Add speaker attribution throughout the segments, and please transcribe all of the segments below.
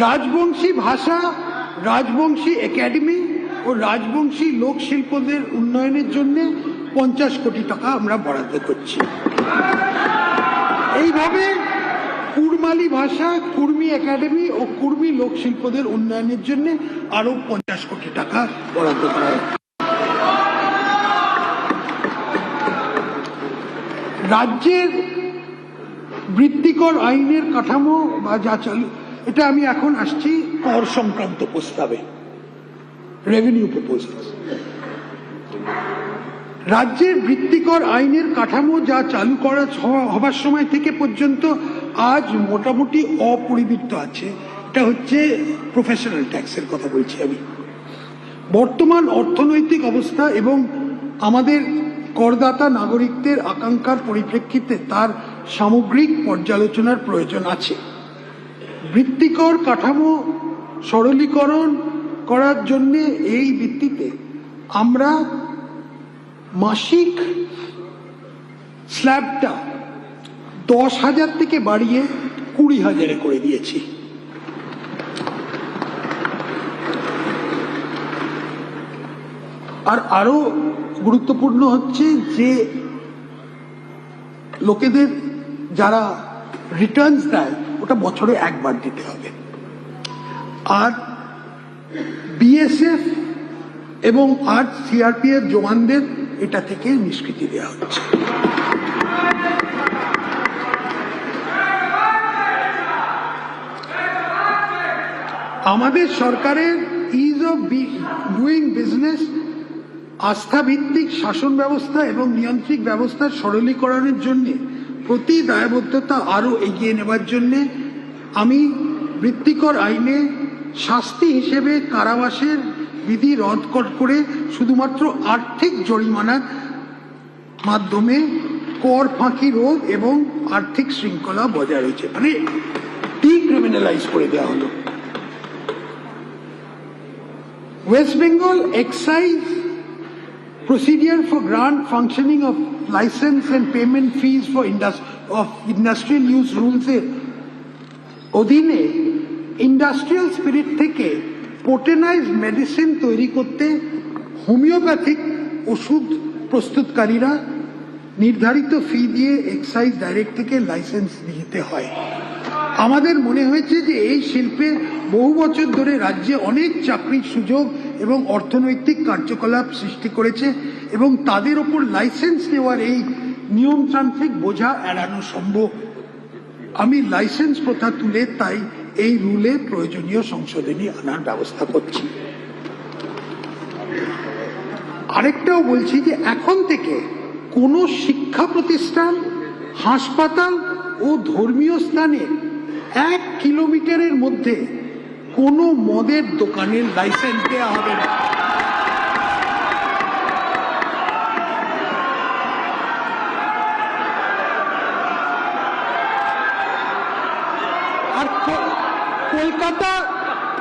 Speaker 1: রাজবংশী ভাষা, রাজবংশী একাডেমি ও রাজবংশী লোকশিল্পদের উন্নয়নের জন্য 50 কোটি টাকা আমরা বরাদ্দ করছি। এইভাবে কুড়মালি ভাষা, কুর্মী একাডেমি ও কুর্মী লোকশিল্পদের উন্নয়নের জন্য আরো 50 কোটি টাকা বরাদ্দ করা হচ্ছে। রাজ্যের বৃত্তিকর আইনের কাঠামো বা যা চালু, এটা আমি এখন আসছি কর সংক্রান্ত প্রস্তাবে, রেভিনিউ প্রপোজাল। রাজ্যের বৃত্তিকর আইনের কাঠামো যা চালু করা হবার সময় থেকে পর্যন্ত আজ মোটামুটি অপরিবর্তিত আছে। এটা হচ্ছে প্রফেশনাল ট্যাক্সের কথা বলছি আমি। বর্তমান অর্থনৈতিক অবস্থা এবং আমাদের করদাতা নাগরিকদের আকাঙ্ক্ষার পরিপ্রেক্ষিতে তার সামগ্রিক পর্যালোচনার প্রয়োজন আছে। বৃত্তিকর কাঠামো সরলীকরণ করার জন্য এই ভিত্তিতে আমরা মাসিক স্ল্যাবটা 10,000 থেকে বাড়িয়ে 20,000 করে দিয়েছি। আর আরো গুরুত্বপূর্ণ হচ্ছে যে লোকেদের যারা রিটার্নস দেয় ওটা বছরে একবার দিতে হবে। আর বিএসএফ এবং আর সিআরপিএফ জওয়ানদের এটা থেকে নিষ্কৃতি দেওয়া হচ্ছে। আমাদের সরকারের ইজ অফ ডুইং বিজনেস, আস্থাভিত্তিক শাসন ব্যবস্থা এবং নিয়ন্ত্রক ব্যবস্থার সরলীকরণের জন্য প্রতি দায়বদ্ধতা আরো এগিয়ে নেবার জন্য আমি বৃত্তিকর আইনে শাস্তি হিসেবে কারাবাসের বিধি রদ করে শুধুমাত্র আর্থিক জরিমানার মাধ্যমে কর ফাঁকি রোধ এবং আর্থিক শৃঙ্খলা বজায় রয়েছে, মানে ডিক্রিমিনালাইজ করে দেওয়া হলো। West Bengal excise procedure for grant functioning of license and payment fees for industrial use rules এর অধীনে ইন্ডাস্ট্রিয়াল স্পিরিট থেকে পোটেনাইজড মেডিসিন তৈরি করতে হোমিওপ্যাথিক ওষুধ প্রস্তুতকারীরা নির্ধারিত ফি দিয়ে এক্সাইজ ডাইরেক্ট থেকে লাইসেন্স নিতে হয়। আমাদের মনে হয়েছে যে এই শিল্পে বহু বছর ধরে রাজ্যে অনেক চাকরির সুযোগ এবং অর্থনৈতিক কার্যকলাপ সৃষ্টি করেছে এবং তাদের ওপর লাইসেন্স নেওয়ার এই নিয়মতান্ত্রিক বোঝা এড়ানো সম্ভব। আমি লাইসেন্স প্রথা তুলে তাই এই রুলে প্রয়োজনীয় সংশোধনী আনার ব্যবস্থা করছি। আরেকটাও বলছি যে এখন থেকে কোনো শিক্ষা প্রতিষ্ঠান, হাসপাতাল ও ধর্মীয় স্থানে 1 কিলোমিটারের মধ্যে কোনো মদের দোকানের লাইসেন্স দেওয়া হবে না। আর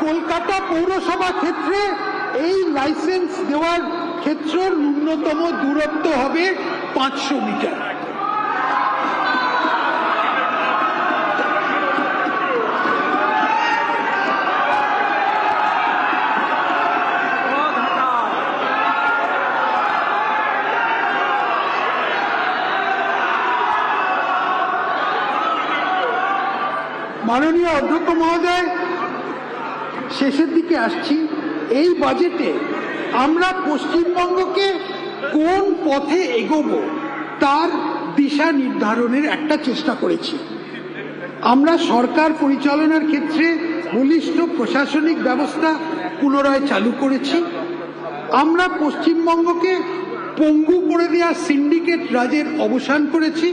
Speaker 1: কলকাতা পৌরসভা ক্ষেত্রে এই লাইসেন্স দেওয়ার ক্ষেত্রের ন্যূনতম দূরত্ব হবে 500 মিটার। মাননীয় অধ্যক্ষ মহোদয়, শেষের দিকে আসছি। এই বাজেটে আমরা পশ্চিমবঙ্গকে কোন পথে এগোবো তার দিশা নির্ধারণের একটা চেষ্টা করেছি। আমরা সরকার পরিচালনার ক্ষেত্রে বলিষ্ঠ প্রশাসনিক ব্যবস্থা পুনরায় চালু করেছি। আমরা পশ্চিমবঙ্গকে পঙ্গু করে দেওয়া সিন্ডিকেট রাজের অবসান করেছি।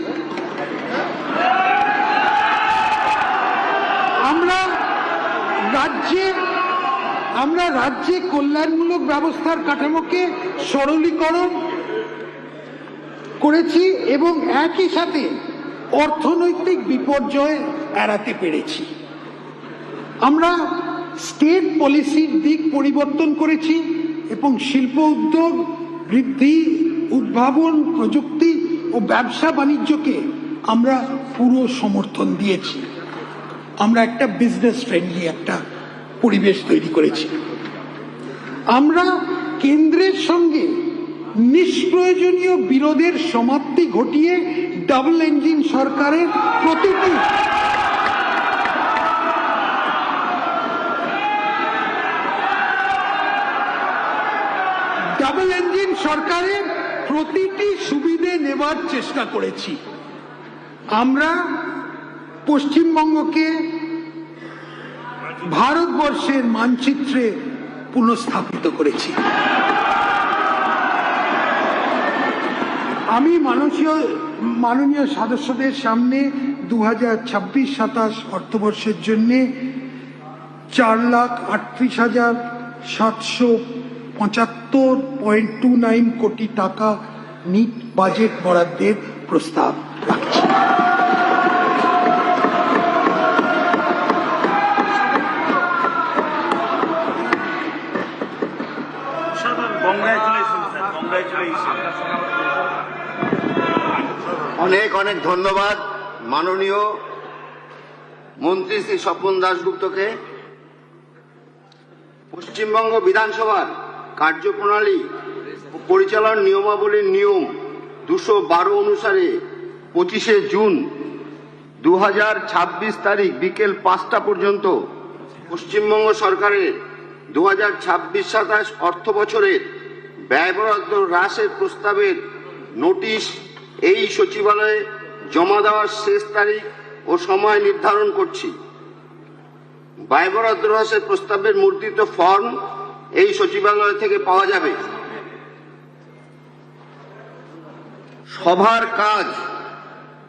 Speaker 1: আমরা রাজ্যে কল্যাণমূলক ব্যবস্থার কাঠামোকে সরলীকরণ করেছি এবং একই সাথে অর্থনৈতিক বিপর্যয় এড়াতে পেরেছি। আমরা স্টেট পলিসির দিক পরিবর্তন করেছি এবং শিল্প উদ্যোগ বৃদ্ধি, উদ্ভাবন, প্রযুক্তি ও ব্যবসা বাণিজ্যকে আমরা পুরো সমর্থন দিয়েছি। আমরা একটা বিজনেস ফ্রেন্ডলি একটা পরিবেশ তৈরি করেছি। আমরা কেন্দ্রের সঙ্গে নিষ্প্রয়োজনীয় বিরোধের সমাপ্তি ঘটিয়ে ডাবল ইঞ্জিন সরকারের প্রতিটি সুবিধে নেবার চেষ্টা করেছি। আমরা পশ্চিমবঙ্গকে ভারতবর্ষের মানচিত্রে পুনঃস্থাপিত করেছি। আমি মাননীয় সদস্যদের সামনে 2026-27 অর্থবর্ষের জন্য 4,38,775.29 কোটি টাকা নিট বাজেট বরাদ্দের প্রস্তাব রাখছি।
Speaker 2: অনেক অনেক ধন্যবাদ মাননীয় মন্ত্রী শ্রী স্বপন দাশগুপ্তকে। পশ্চিমবঙ্গ বিধানসভার কার্যপ্রণালী ও পরিচালন নিয়মাবলীর নিয়ম 212 অনুসারে 25শে জুন 2026 তারিখ বিকেল 5টা পর্যন্ত পশ্চিমবঙ্গ সরকারের 2026-27 অর্থ বছরের ব্যয় বরাদ্দ হ্রাসের প্রস্তাবের নোটিশ এই সচিবালয়ে জমা দেওয়ার শেষ তারিখ ও সময় নির্ধারণ করছি। ব্যয় বরাদ্দ হ্রাসের প্রস্তাবের মুদ্রিত ফর্ম এই সচিবালয় থেকে পাওয়া যাবে। সভার কাজ